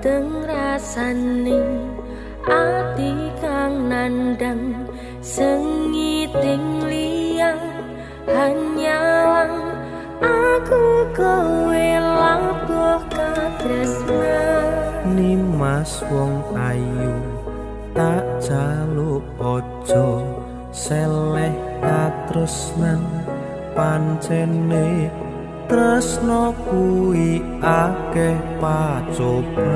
muteng rasaning ati kang nandang sengiting liang hanyalang aku kowe labuh katresnan Nimas wong ayu tak jaluk ojo seleh katresnan pancene tresno kuwi akeh pacoban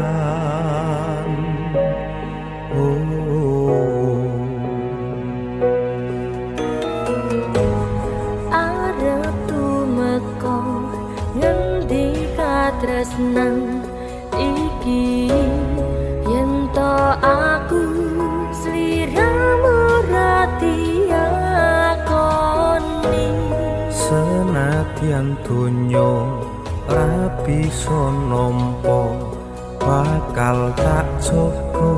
arep tumeka ngendi katresnan iki yen to aku sliramu ratiakoni senadyan donya rabi nampa bakal tak jaga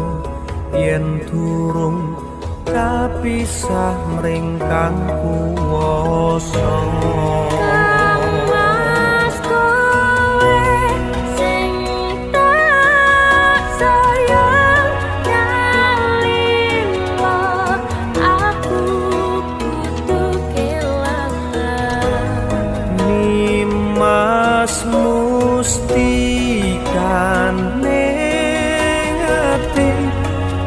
yen durung kapisah mring kang kuwasa mustikan ning ati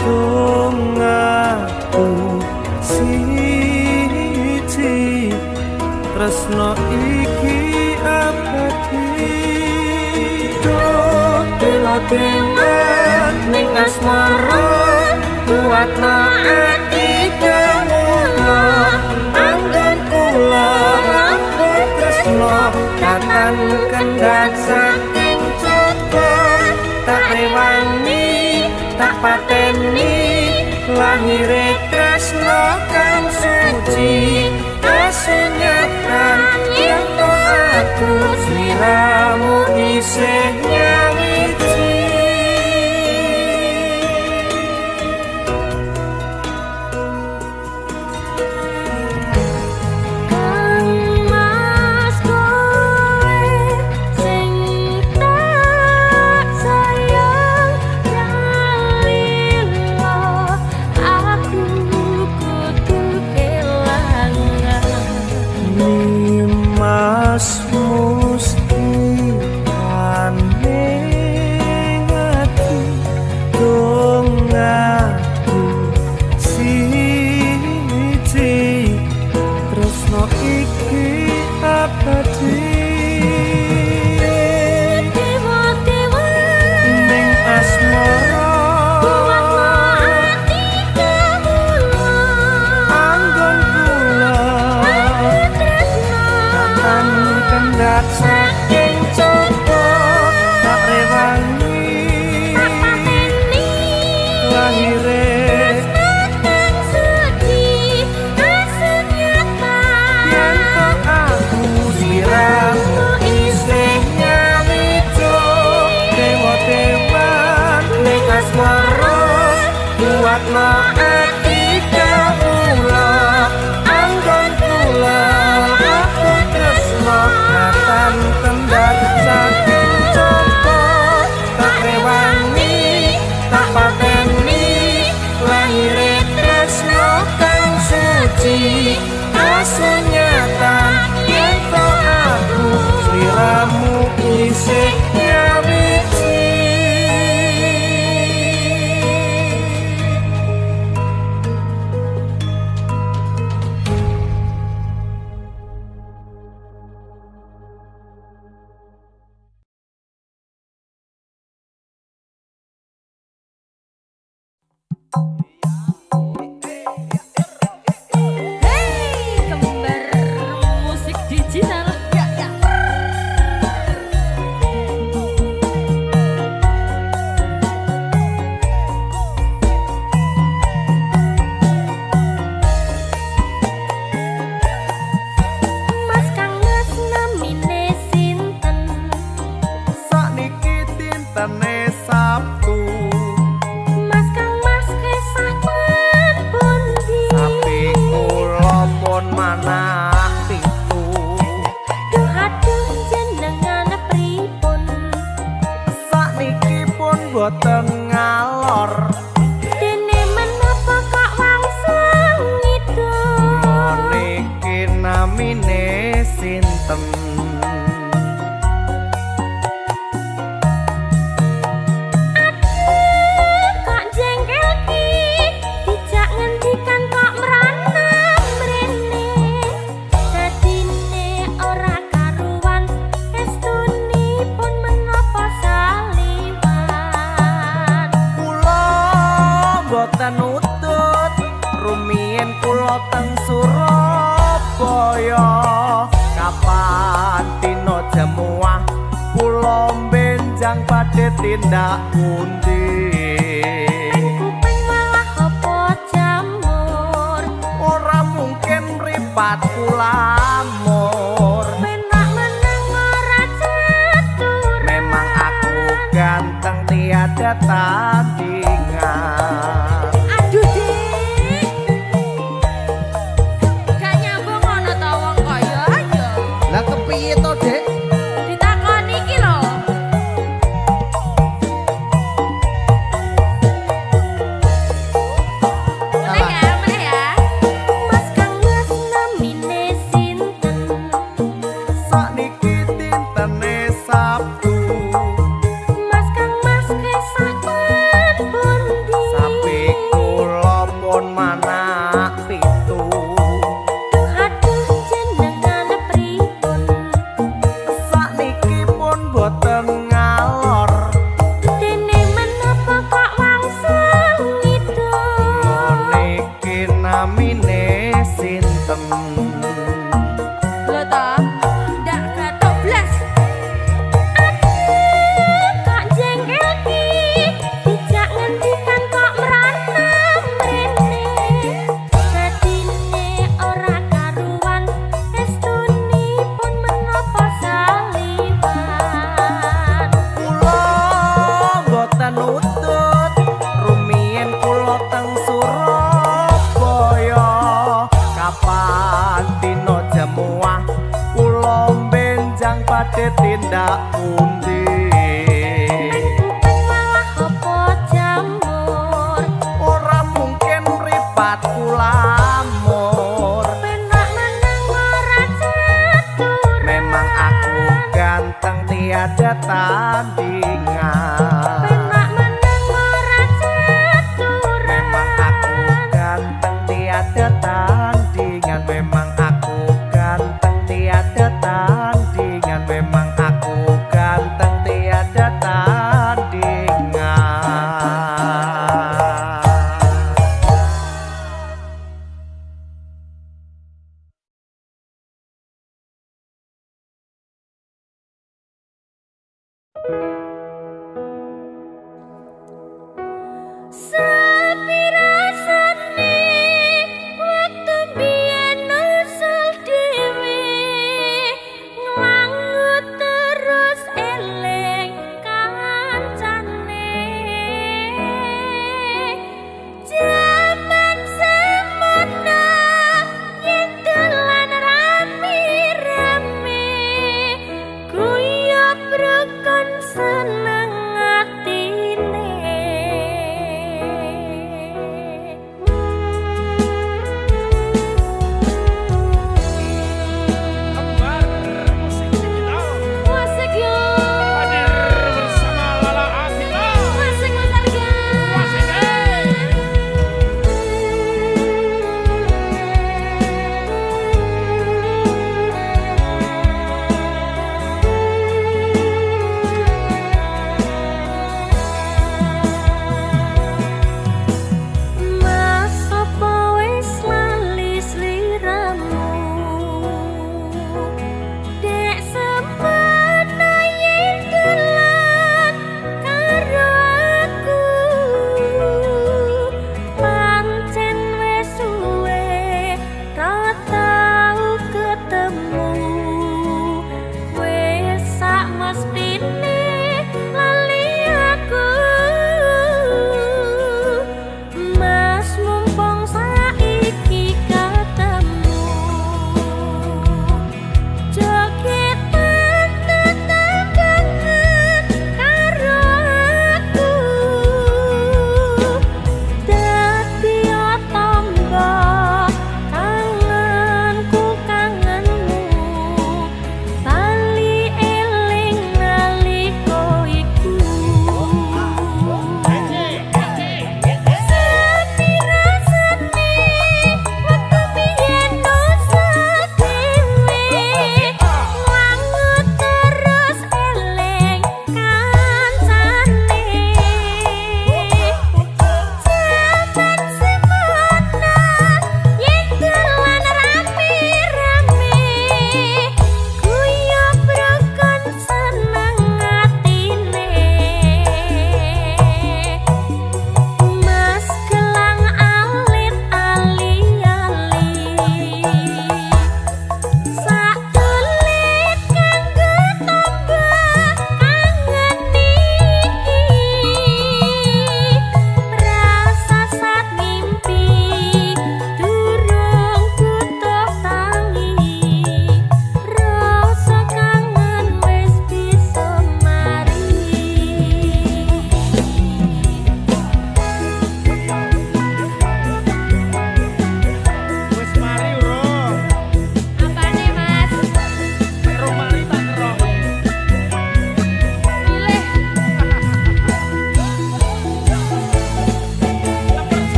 dong aku siji tresno iki abadi dewa-dewa ning asmara kuatna ati kawula anggen kula tresno katan kendhat saking coba tak rewangi tak pateni lahire tresno kang suci asunyatan yen to aku sliramu isih nyawiji Sabtu Mas Kang Mas Kesa boten ngalor. Dene menapa kok wangsang ngidul? Niki namine sinten? Kok jengkel ki dijak ngendikan kok merana mrene. Dadine ora karuan estunipun menapa saliwan. Kula boten utut rumiyin kula teng Surabaya. Kapan dina jamuah kula benjang badhe tindak pundi? Kuping malah apa jamur. Ora mungkin mripat kulamur. Penak menang ora catur. Memang aku ganteng tiada tandingan. Aduh Dik. Gak nyambung ana ta wong kaya ya. Lah kepiye to, Dek? Ditakoni iki lho. Meneh ya. Mas Kang Mas namine sinten? Sakniki dintene Sabtu. Mas Kang Mas kesah pun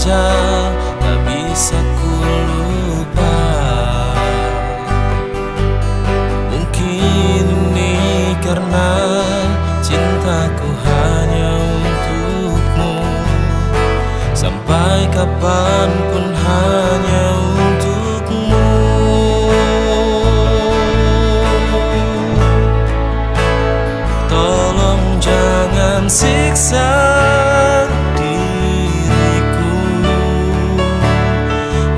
saja tak bisa ku lupa. Mungkin ini karena cintaku hanya untukmu, sampai kapanpun hanya untukmu. Tolong jangan siksa diriku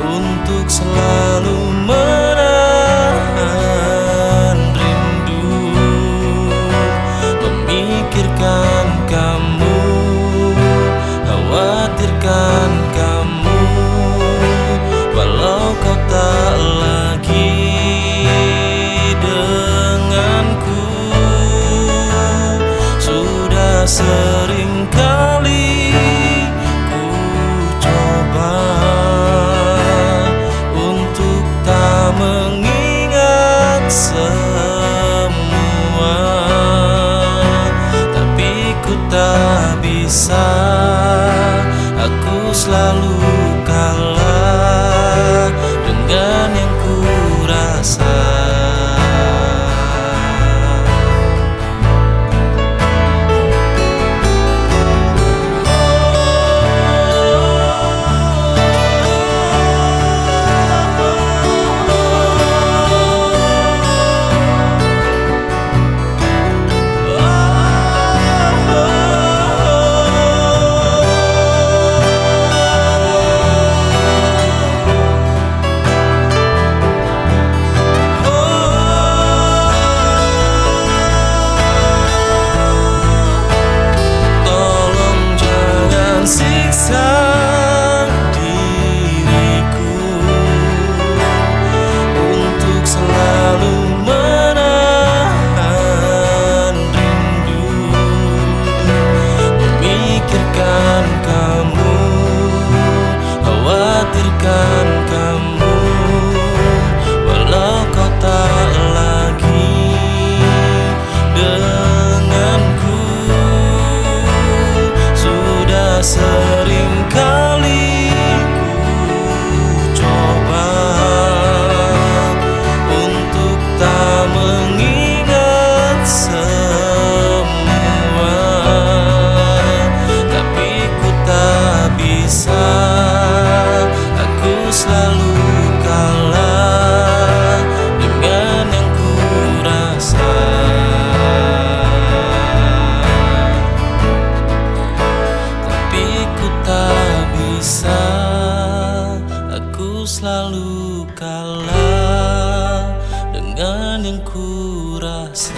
untuk selalu menahan rindu, memikirkan kamu, khawatirkan kamu, walau kau tak lagi denganku. Sudah sering kali ku coba untuk tak mengingat semua, tapi ku tak bisa. Aku selalu kalah dengan yang ku rasa. Kamu, walau kau tak lagi denganku. Sudah sering kali ku coba untuk tak mengingat semua, tapi ku tak bisa. Selalu kalah dengan yang ku rasa, tapi ku tak bisa. Aku selalu kalah dengan yang ku rasa.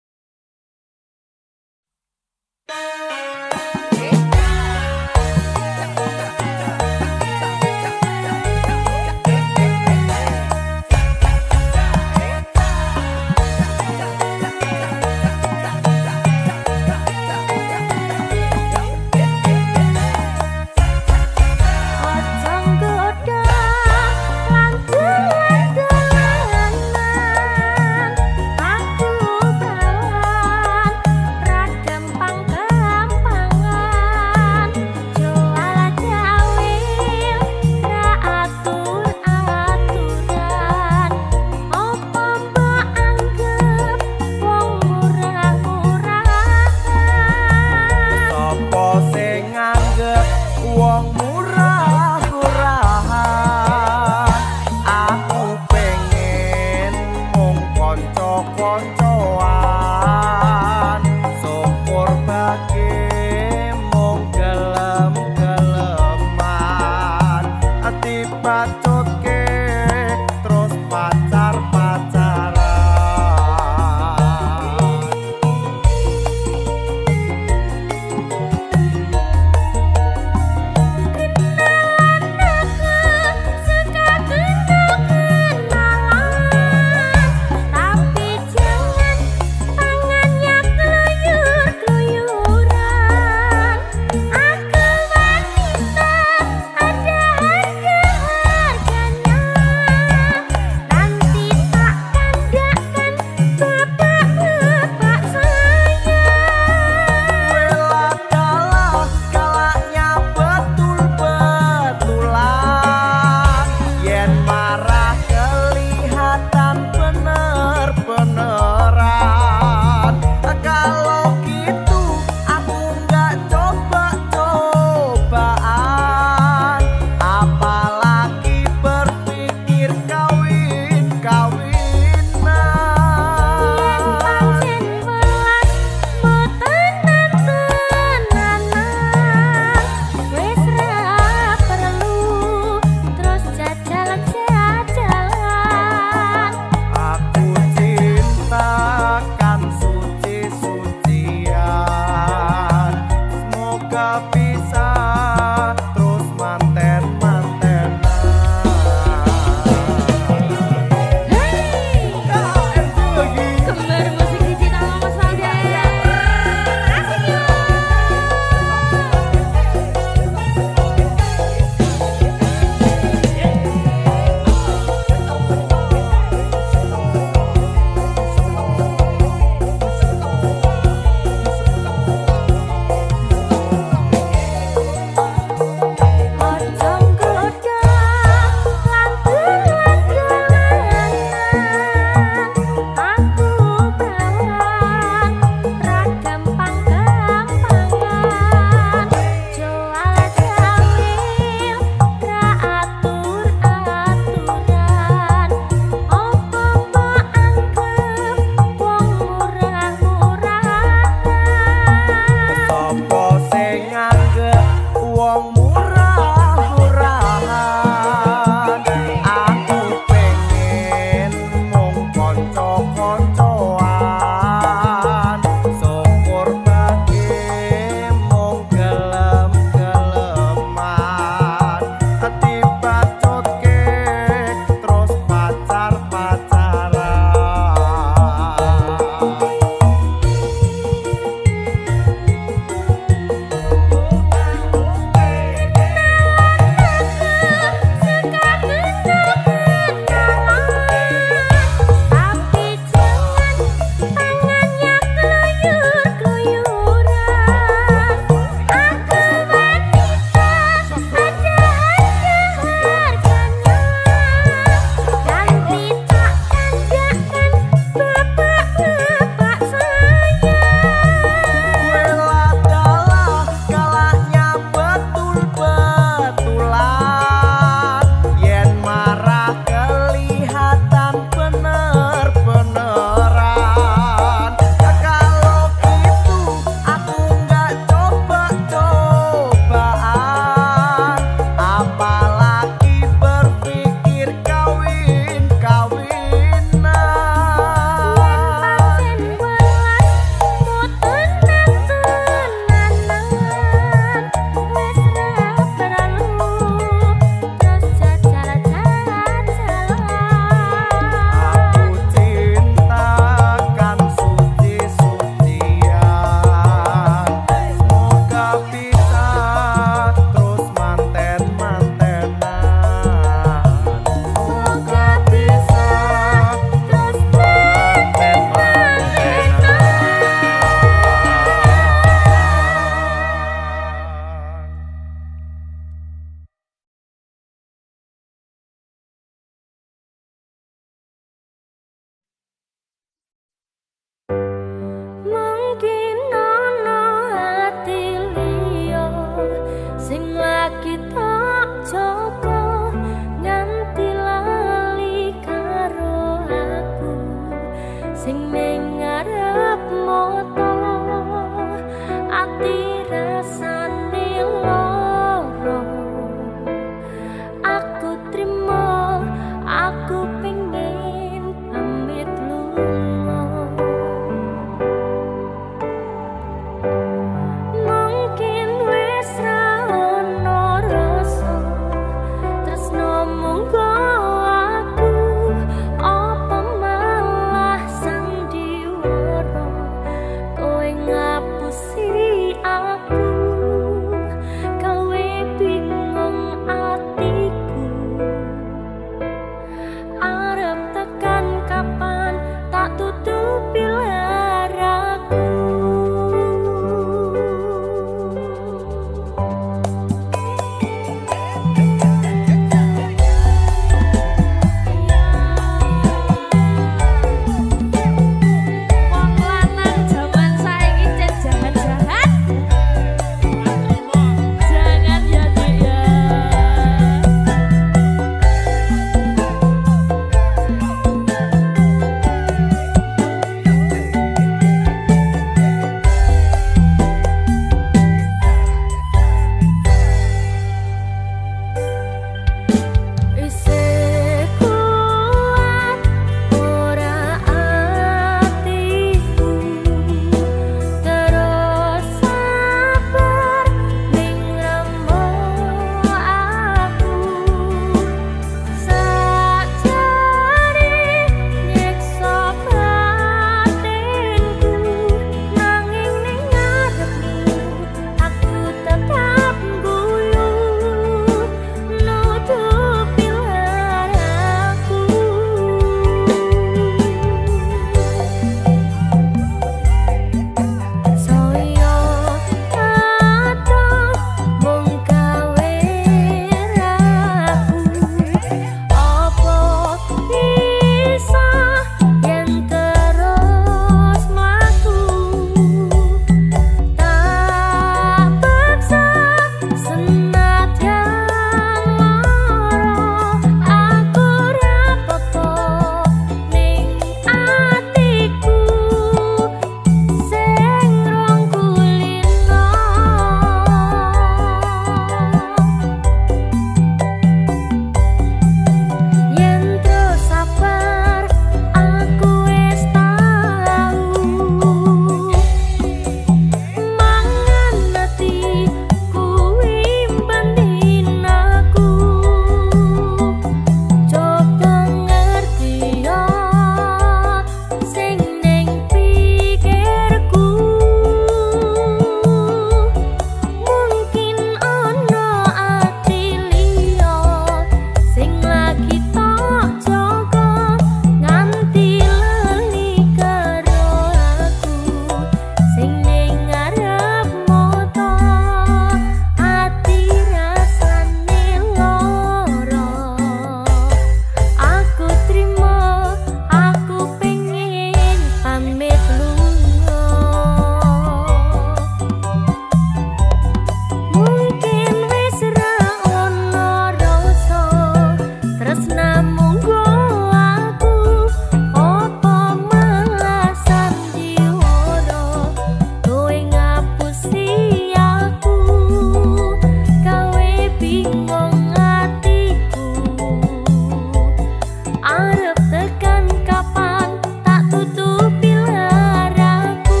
Arep tekan kapan tak tutupi laraku.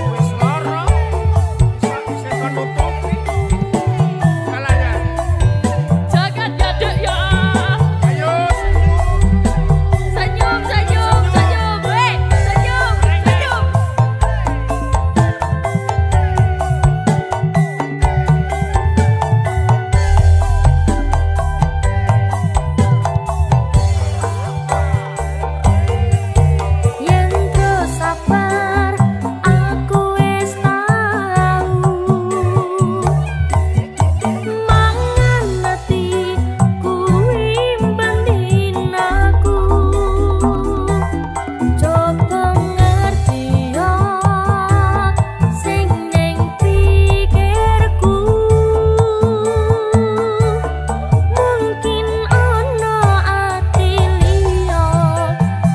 Wis lara bisa nutupi kalanya. Jangan gadek ya. Ayo Senyum, senyum, senyum. Hei, senyum, senyum. Yen terus sabar, aku wis tau. Mangan ati kuwi banding aku. Coba ngerti yo sing ning pikirku. Mungkin ono ati liya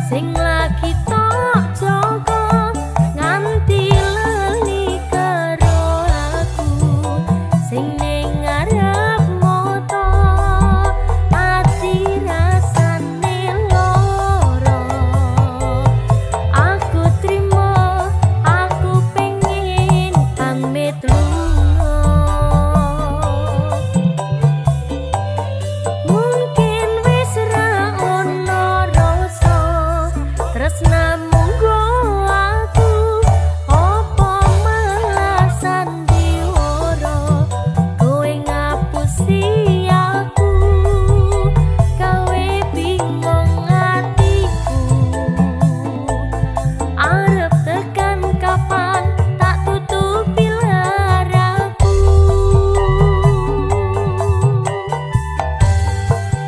sing lagi tok jaga nganti lali karo aku. Sing ning ngarep moto ati rasane lara. Aku trimo, aku pengen pamit lunga. Mungkin wis ra ono rasa tresnamu nggo aku. Apa malah sandiwara kowe ngapusi aku. Kowe bingung atiku. Arep tekan kapan tak tutupi laraku.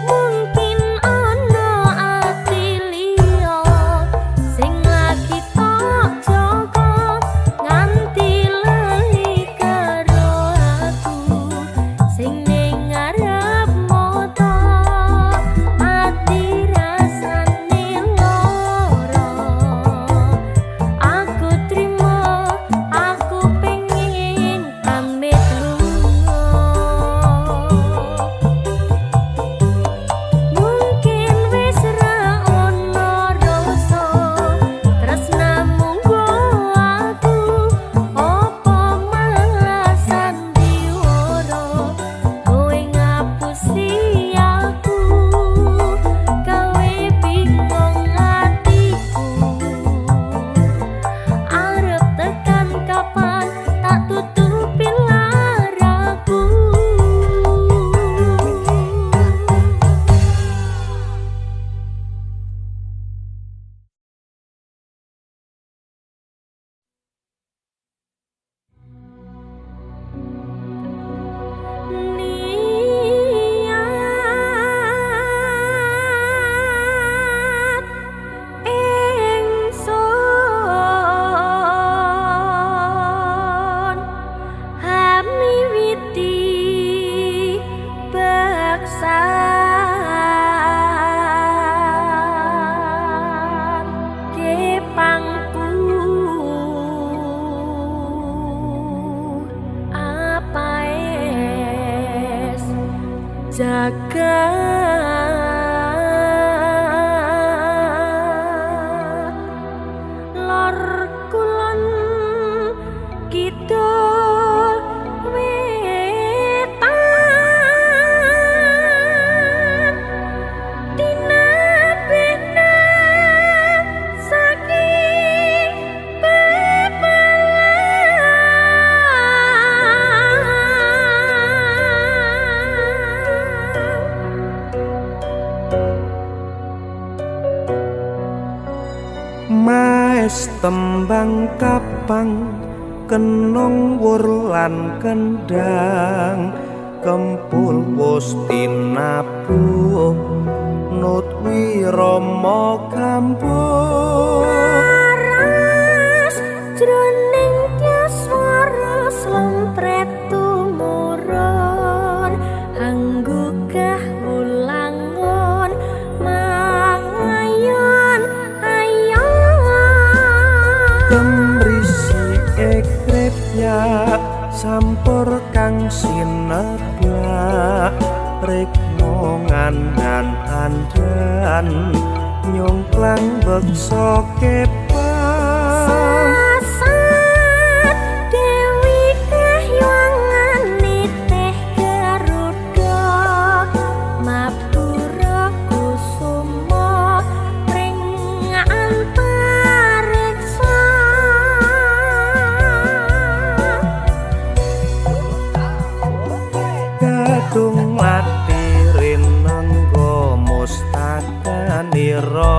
Mungkin ono ati liya sing lagi tok jaga nganti lali karo aku. Sing ning ngarep moto ati rasane lara. Aku trimo, aku pengen pamit lunga. Mungkin wis ra ono rasa tresnamu nggo aku. Apa malah sandiwara kowe ngapusi aku. Kowe bingung atiku. Arep tekan kapan tak tutupi laraku. Niat ingsun hamiwiti beksan kepangku apa es jagat lor kulon kidul wetan dinabehna saking bebalan. Maes tembang kapang kenong wur lan kendang kempul wus tinabuh nut wirama kambuh Laras jroning swara slempret tumurun anggugah ulangun mangayon ayon temrisi sampur kang sineblak rikmo ngandan-andan nyongklang beksa kepang Dewi Kahywangan nitih Garuda Mapura kusuma ring antariksa Gadung latirin nenggo mustakanira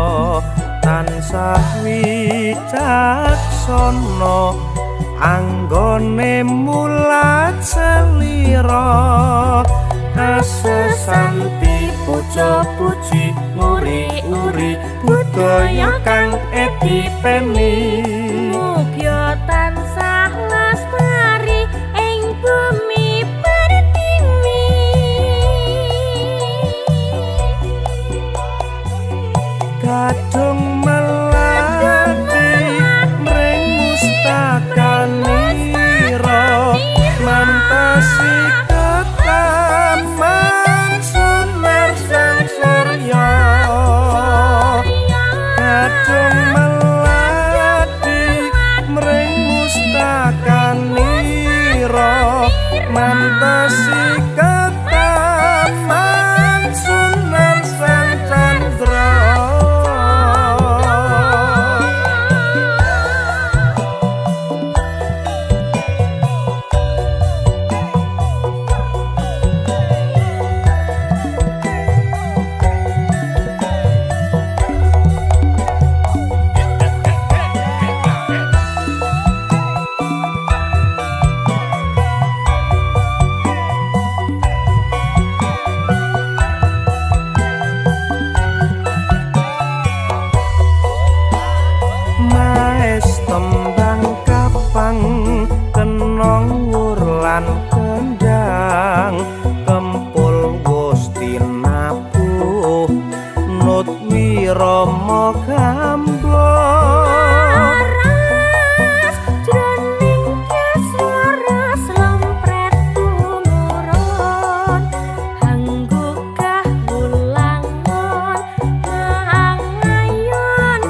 tansah wicaksana anggone mulat selira asesanti puja puji uri-uri budaya kang epipeni Mugya tansah lestari ing bumi pertiwi Gadung melati mring mustakanira mantasi ketaman sunar sang surya Gadung melati mring mustakanira mantasi ketaman sunar sang candra tembang kapang kenong wurlan kendang kempul wus tinabuh nut wirama gambang Aras jroning kaswara slempret tumurun hanggugah wulangon angayon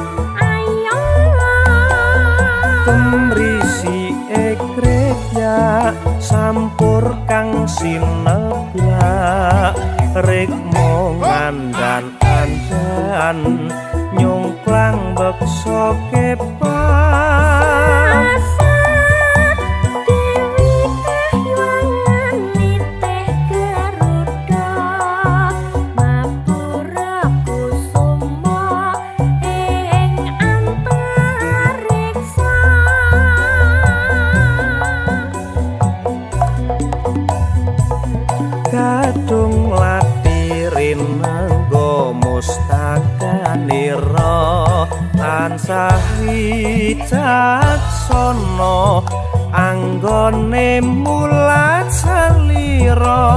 kemrisi ekreja sampur kang sineblak rikmo ngandan-andan nyongklang beksa kepang Dewi Kahywangan nitih Garuda Mapura kusuma ing antariksa Gadung latirin nggo mustakanira tansah wicaksana anggone mulat selira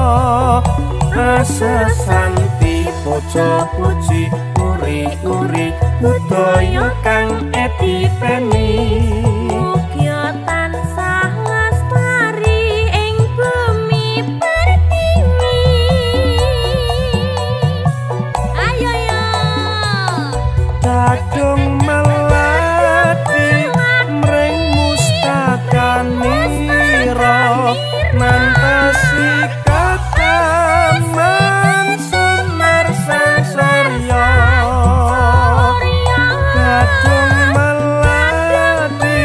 asesanti puja puji uri-uri budaya kang epipeni Mugya tansah lestari ing bumi pertiwi Ayo yo Gadung melati mring mustakanira mantasi ketaman sunar sang surya Gadung melati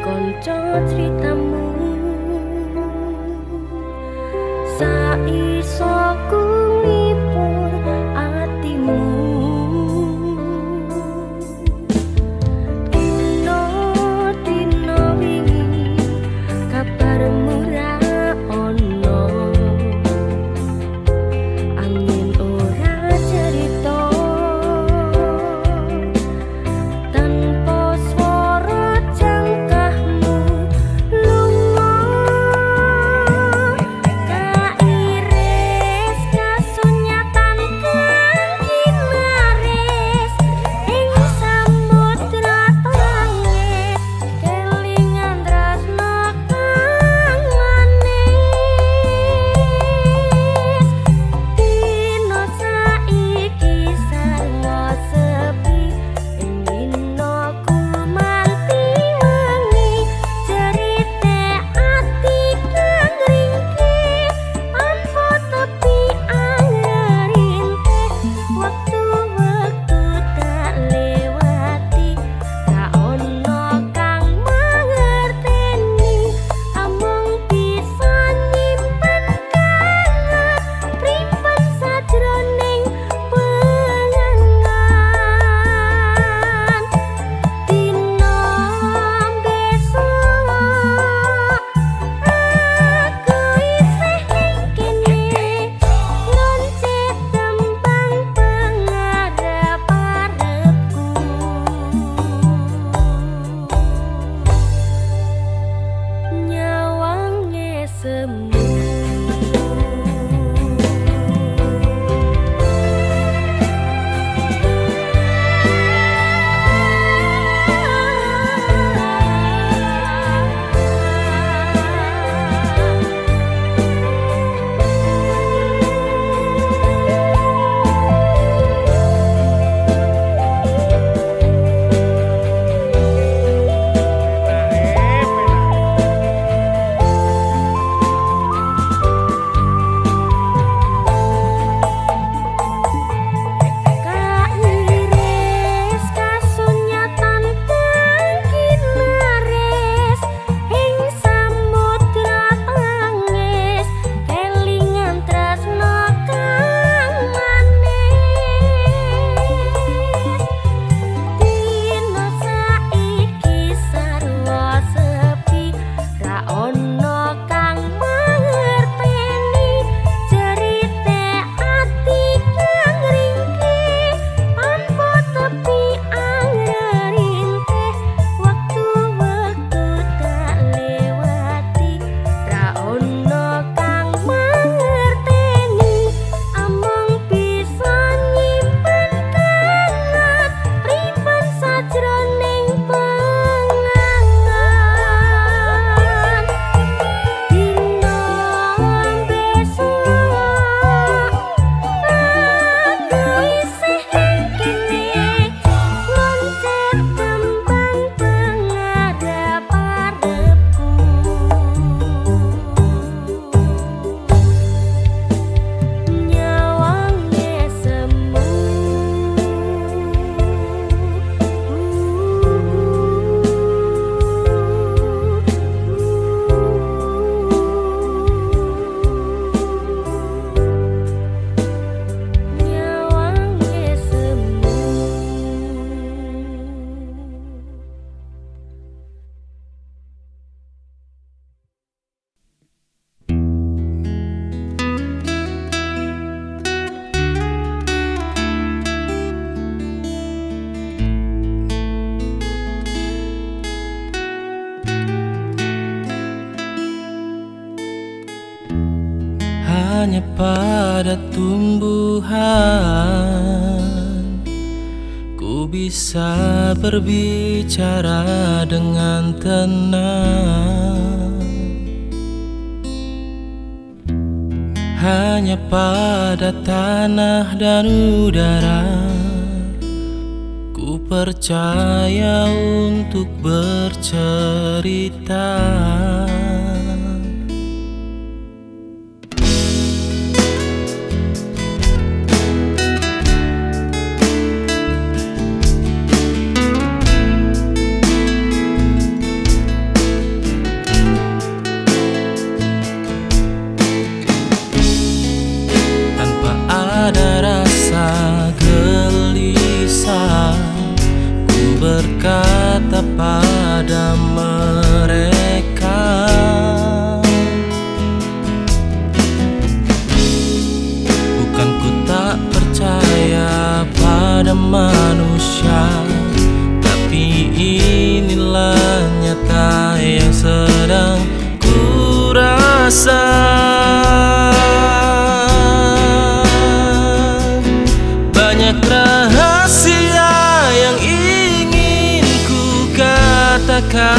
konco critamu saiso ku ngipur atimu dino wingi kabarmu ra ono angin ora cerita tanpa swara jangkahmu lunga kairis kasunyatan kang ginaris ing samudra tangis kelingan tresno kang manis dino saiki sarwa sepi ing dino kumanti wengi cerite ati kang ringkih tanpa tepi angerinte waktu-waktu tak lewati ra ono kang mangerteni amung bisa nyimpen kangen pripen sajroning pengangan dino besok aku isih ning kene loncet tembang pengarep-arepku nyawange semu kairis kasunyatan kang ginaris ing samudra tangis kelingan tresno kang manis dino saiki sarwa sepi ra ono kang mangerteni cerite ati kang ringkih tanpa tepi angerinte waktu-waktu tak lewati ra ono kang mangerteni amung bisa nyimpen kangen pripen sajroning pengangan dino besok aku isih ning kene loncet tembang pengarep-arepku nyawange semu nyawange semu hanya pada tumbuhan ku bisa berbicara dengan tenang. Hanya pada tanah dan udara ku percaya untuk bercerita. pada mereka. Bukan ku tak percaya pada manusia, tapi inilah nyata yang sedang ku rasa. Banyak rahasia yang ingin ku katakan,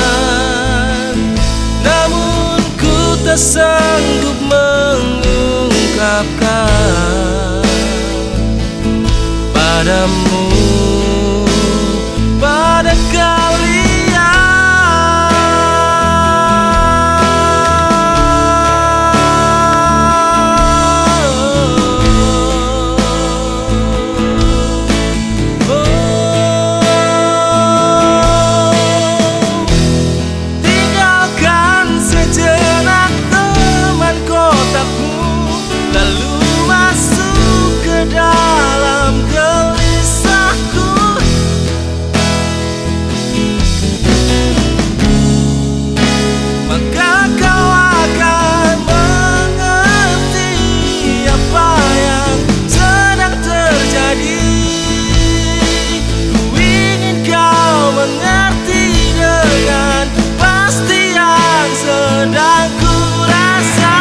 namun ku tak sanggup mengungkapkan padamu, pada kalian. Tinggalkan sejenak teman kotakmu, lalu masuk ke dalam gelisahku. Maka kau akan mengerti apa yang sedang terjadi. Ku ingin kau mengerti dengan pasti yang sedang ku rasa.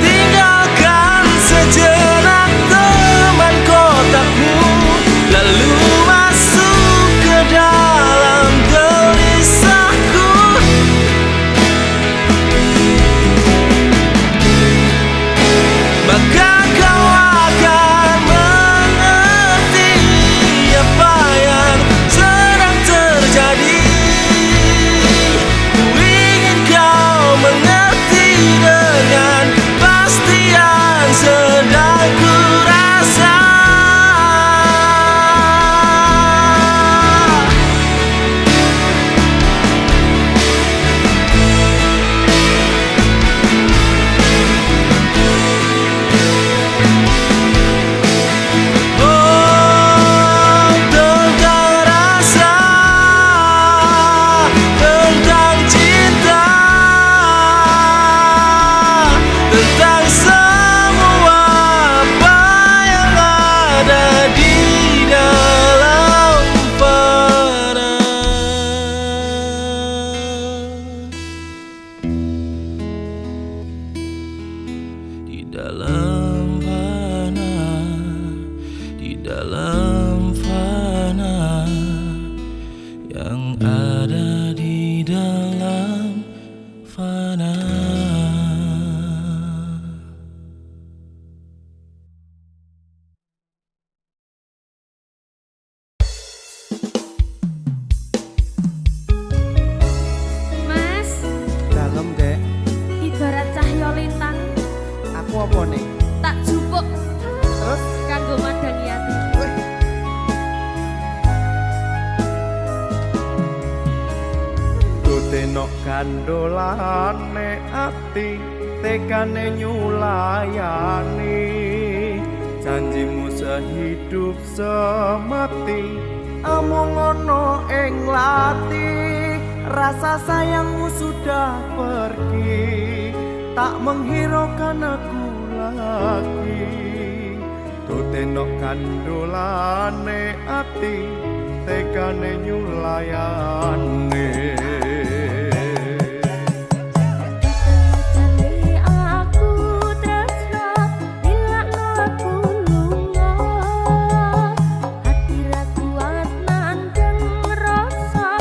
Tinggalkan sejenak teman kotakmu, lalu masuk ke dalam gelisahku. Maka kau akan mengerti apa yang sedang terjadi. Ku ingin kau mengerti dengan pasti yang sedang ku rasa. Oh, tentang rasa, tentang cinta, tentang semua apa yang ada di dalam fana. Di dalam fana, di dalam fana, yang ada di dalam fana. Mas, Dalem, Dek. ibarat cahya lintang Aku apa nih? tak jupuk Terus kanggo madangi ati. tutenok kandolane ati, tekane nyulayani. Janjimu sehidup semati, amung ono ing lati. Rasa sayangmu sudah pergi, tak menghiraukan aku lagi. Tutenok kandolane ati, tekane nyulayani. Aku tresno ilakno aku lunga, hati ra kuat nandeng rasa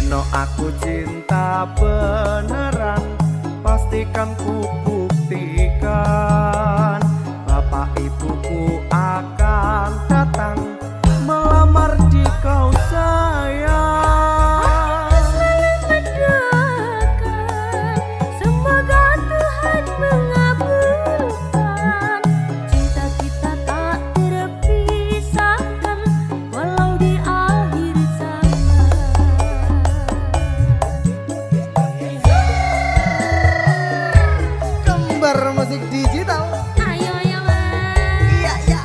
Eno aku cinta beneran, pastikan ku buktikan. Bapak ibuku akan datang melamar di kau sayang. Mendoakan semoga Tuhan mengabulkan. Cinta kita tak terpisahkan walau di akhir zaman. Kembar musik digital. Ayo ya Mas. Iya, iya.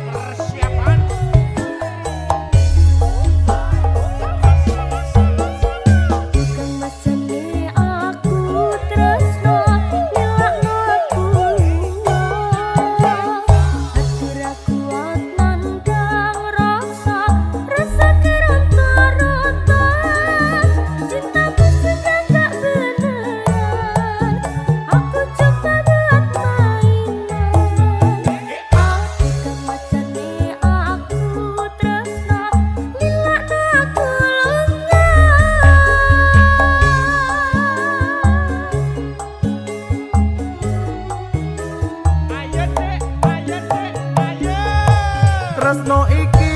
Persiapan. Kang masane aku tresno nilakno aku lunga. Hati ra kuat nandang rasa keronta-ronta. Cintamu sudah gak beneran, aku coba buat mainan. Kang masane aku tresno nilakno aku lunga. Ayo dek, ayo dek, ayo. Tresno iki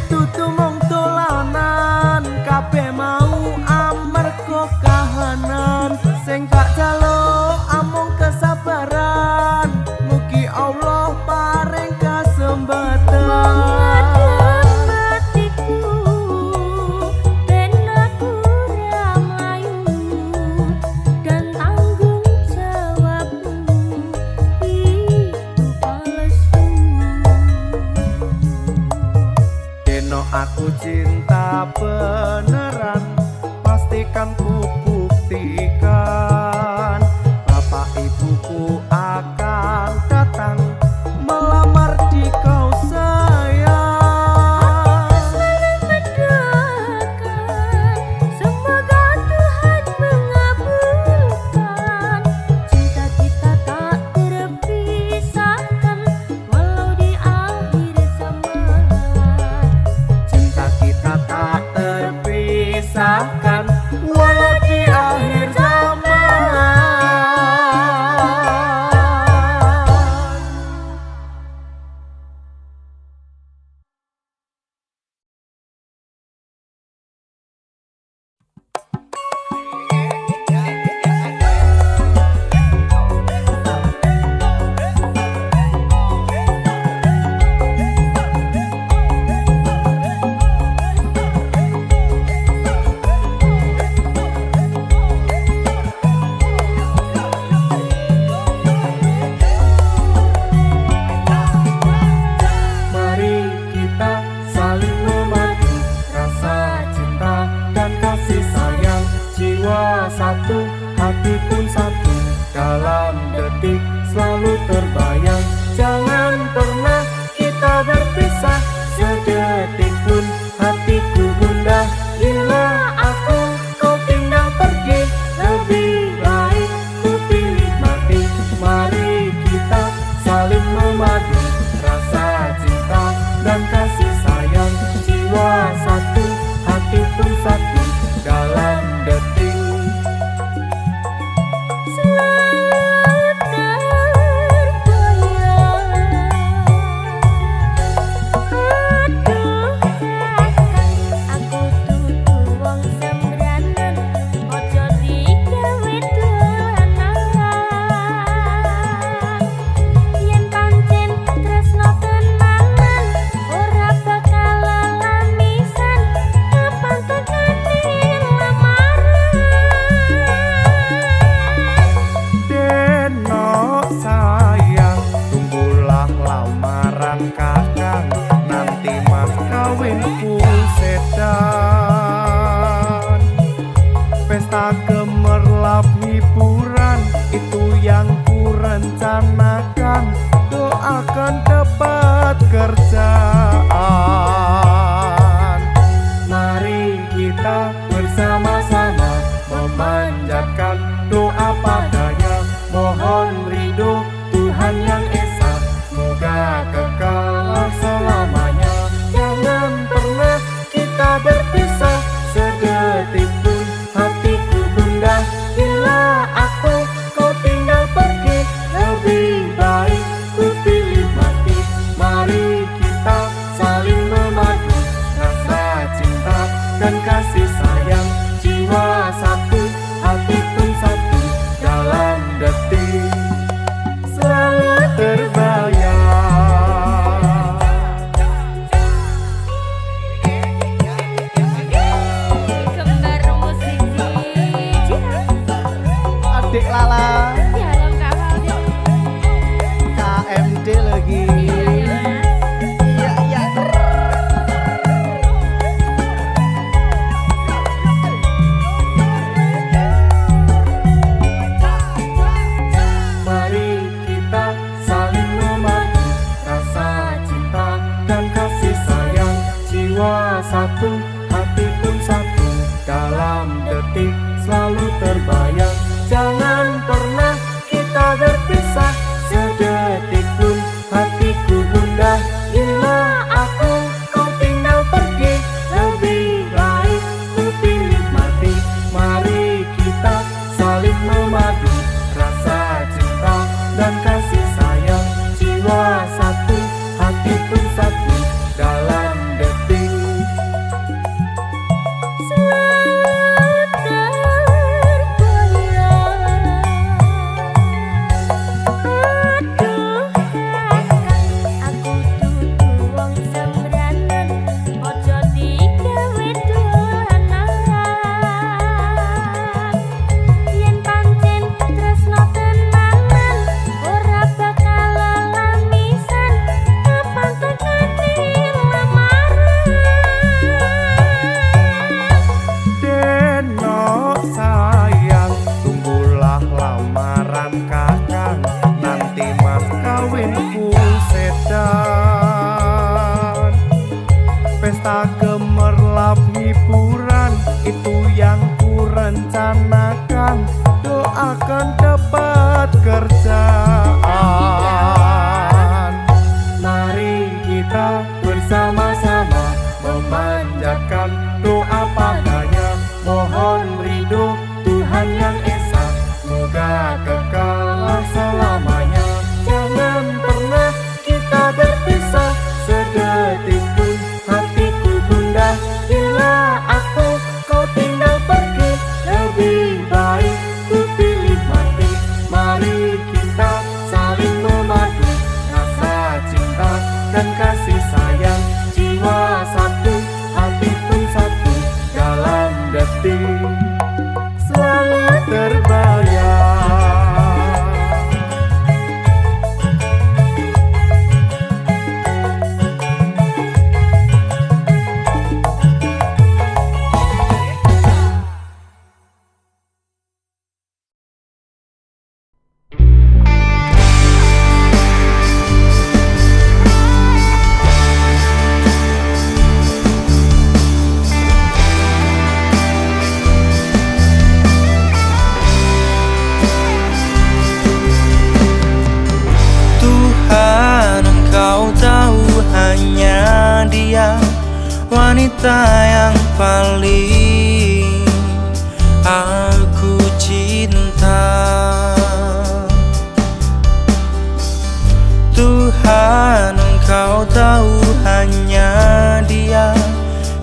dudu mung dolanan, kabeh mau amarga kahanan. Sing tak jaluk amung kesabaran, mugi Allah paring kesempatan. Mengadun hatiku, ben aku ra mlayu, dan tanggung jawabmu itu palsu. Eno aku cinta beneran, pastikan ku buktikan. Bapak ibuku akan datang melamar di kau sayang. Mendoakan semoga Tuhan mengabulkan. Cinta kita tak terpisahkan walau di akhir zaman. Cinta kita tak terpisahkan walau di akhir zaman. Mari kita saling memadu rasa cinta dan kasih sayang. Jiwa satu, hati pun satu, dalam detik selalu terbayang. Jangan pernah kita berpisah sedetik pun, hatiku gundah bila aku kau tinggal pergi. Lebih baik ku pilih mati. Mari kita saling memadu rasa cinta dan kasih sayang. Jiwa satu, hati pun satu, dalam detik jiwa satu, hati pun satu. Dalam detik selalu terbayang, jangan pernah kita berpisah. Sedetik pun hatiku gundah, bila aku kau tinggal pergi. Lebih baik ku pilih mati. Mari kita saling memadu, rasa cinta dan kasih sayang. Jiwa satu, hati pun satu. Dalam detik pesta gemerlap hiburan, itu yang ku rencanakan. Doakan dapat kerjaan. Mari kita bersama-sama memanjatkan doa padanya. Mohon ridho Tuhan yang Esa, semoga kekal selamanya. Jangan pernah kita berpisah, sedetik pun hatiku gundah. Bila aku kau tinggal pergi, lebih baik ku pilih mati. Mari kita saling memadu, rasa cinta dan kasih sayang. Jiwa satu, hati pun satu. Dalam detik selalu terbayang. Hanya dia wanita yang paling aku cinta. Tuhan, Engkau tahu hanya dia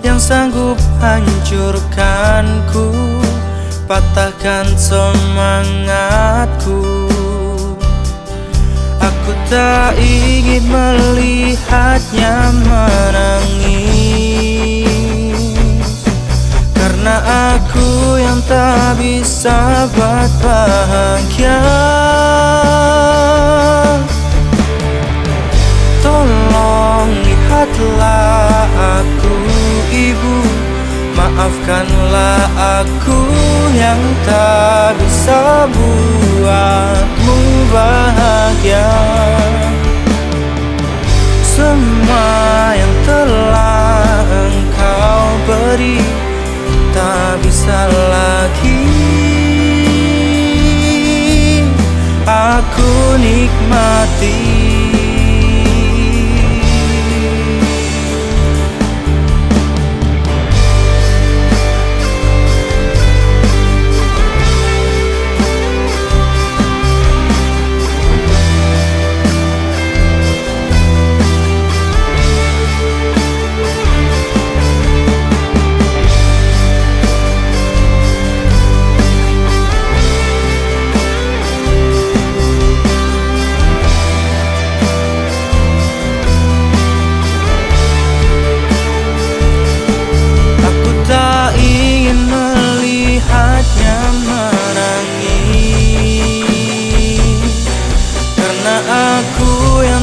yang sanggup hancurkanku, patahkan semangatku. Aku tak ingin melihatnya menangis, karena aku yang tak bisa buat bahagia. Tolong lihatlah aku, Ibu, maafkanlah aku yang tak bisa buatmu bahagia. Semua yang telah Engkau beri tak bisa lagi aku nikmati.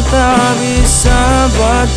Tak bisa buat